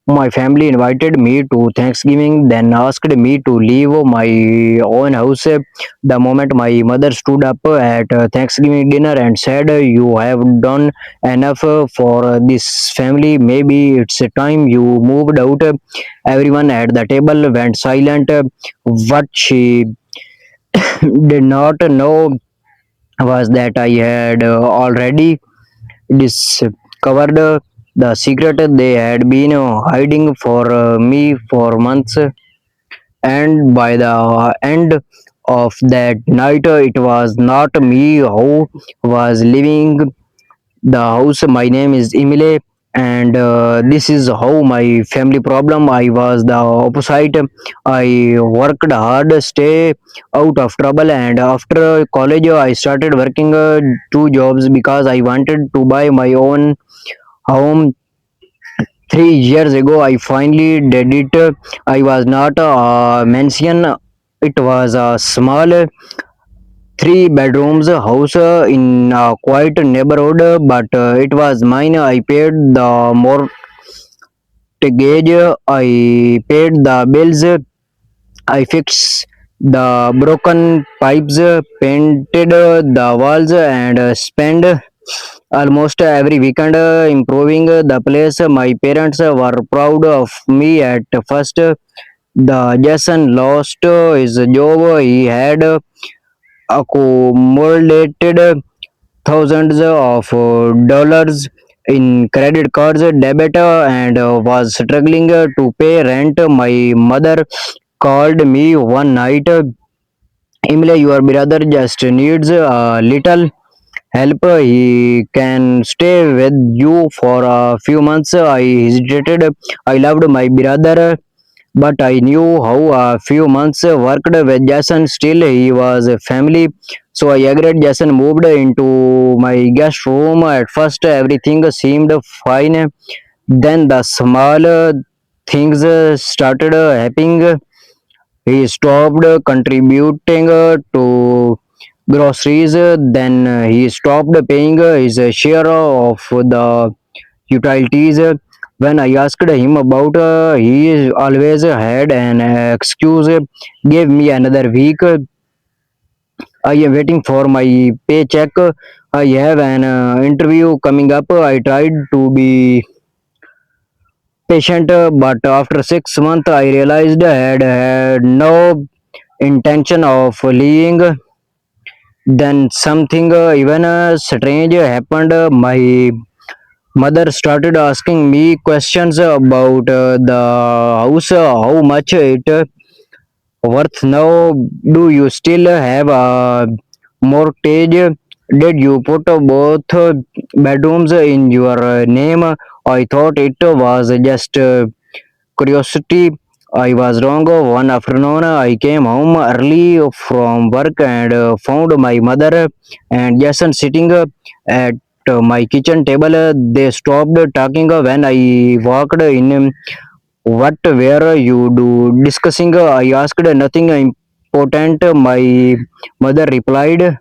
My family invited me to Thanksgiving, then asked me to leave my own house. The moment my mother stood up at Thanksgiving dinner and said, "You have done enough for this family. Maybe it's time you moved out." Everyone at the table went silent. What she did not know was that I had already discovered the secret they had been hiding for me for months. And by the end of that night, it was not me who was leaving the house. My name is Emile, and this is how my family problem. I was the opposite. I worked hard, stay out of trouble, and after college, I started working two jobs because I wanted to buy my own home. 3 years ago, I finally did it. I was not a mansion, it was a small three bedrooms house in a quiet neighborhood, but it was mine. I paid the mortgage, I paid the bills, I fixed the broken pipes, painted the walls, and spent almost every weekend improving the place. My parents were proud of me at first. The Jason lost his job. He had accumulated thousands of dollars in credit cards debit and was struggling to pay rent. My mother called me one night. Emily, your brother just needs a little help. He can stay with you for a few months. I hesitated. I loved my brother, but I knew how a few months worked with Jason. Still, he was a family, so I agreed. Jason moved into my guest room. At first, everything seemed fine. Then the small things started happening. He stopped contributing to groceries. Then he stopped paying his share of the utilities. When I asked him about, he always had an excuse. Gave me another week. I am waiting for my paycheck. I have an interview coming up. I tried to be patient, but after 6 months, I realized I had no intention of leaving. Then something even strange happened. My mother started asking me questions about the house, how much it worth now, do you still have a mortgage, did you put both bedrooms in your name. I thought it was just curiosity. I was wrong. One afternoon, I came home early from work and found my mother and Jason sitting at my kitchen table. They stopped talking when I walked in. What were you discussing? I asked. Nothing important, my mother replied,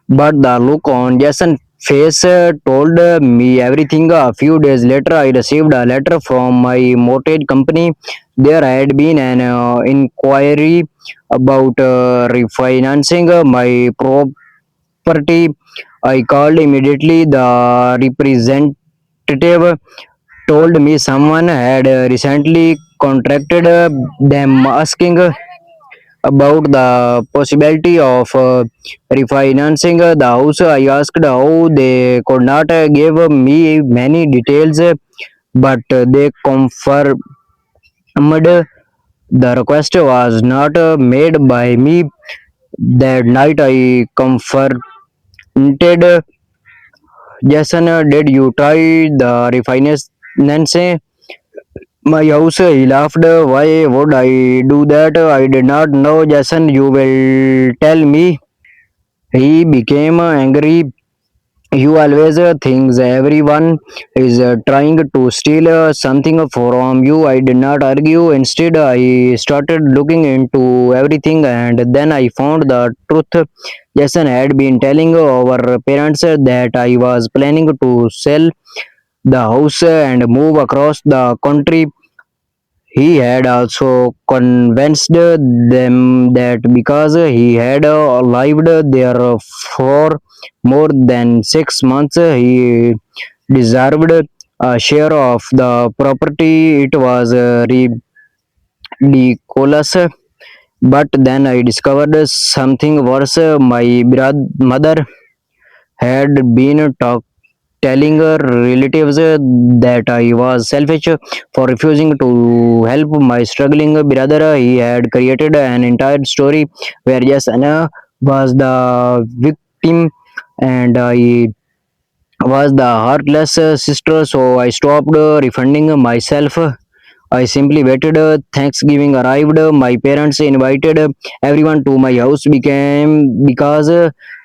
but the look on Jason's face told me everything. A few days later, I received a letter from my mortgage company. There had been an inquiry about refinancing my property. I called immediately. The representative told me someone had recently contacted them asking about the possibility of refinancing the house. I asked how they could not give me many details, but they confirmed the request was not made by me. That night, I confronted Jason. Did you try the refinance? My house, he laughed. Why would I do that? I did not know, Jason. You will tell me. He became angry. You always thinks everyone is trying to steal something from you. I did not argue. Instead, I started looking into everything, and then I found the truth. Jason had been telling our parents that I was planning to sell the house and move across the country. He had also convinced them that because he had lived there for more than 6 months, he deserved a share of the property. It was ridiculous. But then I discovered something worse. My mother had been telling her relatives that I was selfish for refusing to help my struggling brother. He had created an entire story where Jasana was the victim and I was the heartless sister. So I stopped refunding myself. I simply waited. Thanksgiving arrived. My parents invited everyone to my house became because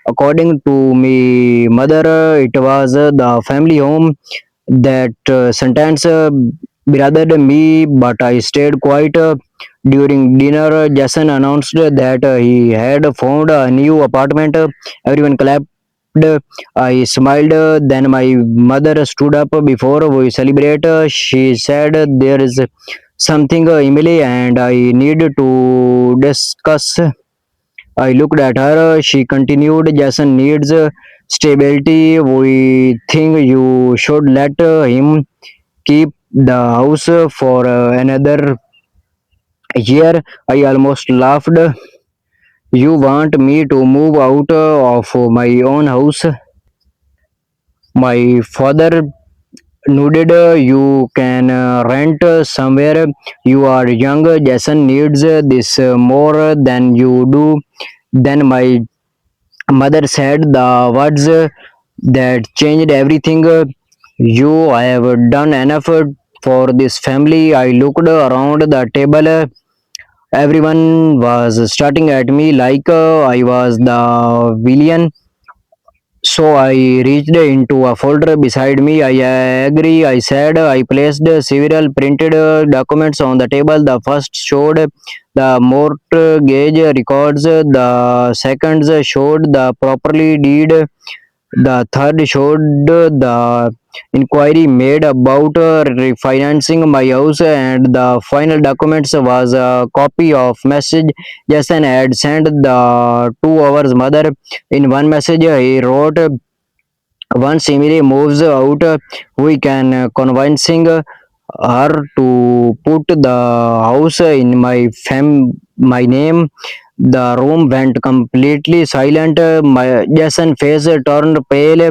according to me mother it was the family home that sentence bothered me, but I stayed quiet. During dinner, Jason announced that he had found a new apartment. Everyone clapped. I smiled. Then my mother stood up before we celebrate. She said, "There is something, Emily, and I need to discuss." I looked at her. She continued, Jason needs stability. We think you should let him keep the house for another year. I almost laughed. You want me to move out of my own house? My father nodded. You can rent somewhere. You are young. Jason needs this more than you do. Then my mother said the words that changed everything. You have done enough for this family. I looked around the table. Everyone was starting at me like I was the villain. So I reached into a folder beside me. I agree, I said. I placed several printed documents on the table. The first showed the mortgage records, the second showed the property deed, the third showed the inquiry made about refinancing my house, and the final documents was a copy of message Jason had sent the 2 hours mother. In one message, he wrote, "Once Emily moves out, we can convincing her to put the house in my name." The room went completely silent. My Jason face turned pale.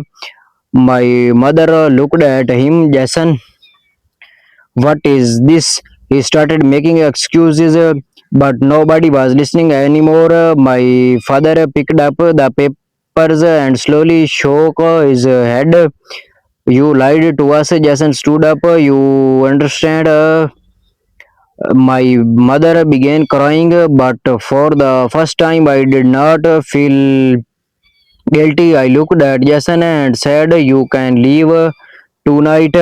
My mother looked at him. Jason, what is this? He started making excuses, but nobody was listening anymore. My father picked up the papers and slowly shook his head. You lied to us. Jason stood up. You understand? My mother began crying, but for the first time, I did not feel guilty. I looked at Jason and said, "You can leave tonight."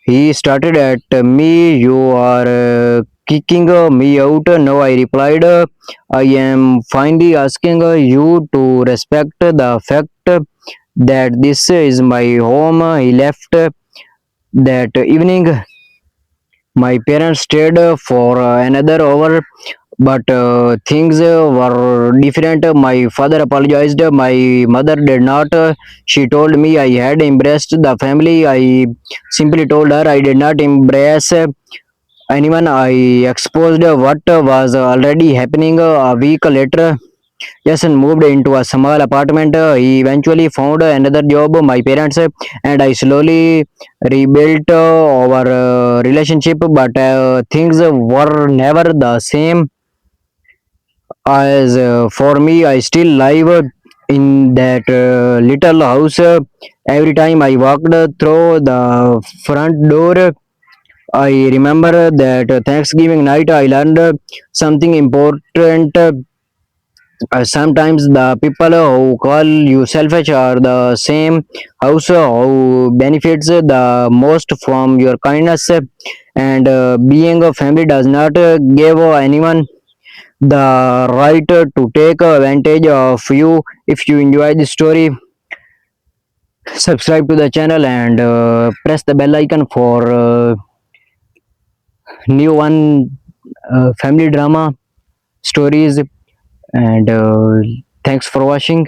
He started at me. You are kicking me out. No, I replied. I am finally asking you to respect the fact that this is my home. He left that evening. My parents stayed for another hour, but things were different. My father apologized. My mother did not. She told me I had embraced the family. I simply told her I did not embrace anyone. I exposed what was already happening. A week later, Jason moved into a small apartment. He eventually found another job. My parents and I slowly rebuilt our relationship, but things were never the same as for me. I still live in that little house. Every time I walked through the front door, I remember that Thanksgiving night I learned something important. Sometimes the people who call you selfish are the same house who benefits the most from your kindness, and being a family does not give anyone the right to take advantage of you. If you enjoy this story, Subscribe to the channel and press the bell icon for new one family drama stories. And thanks for watching.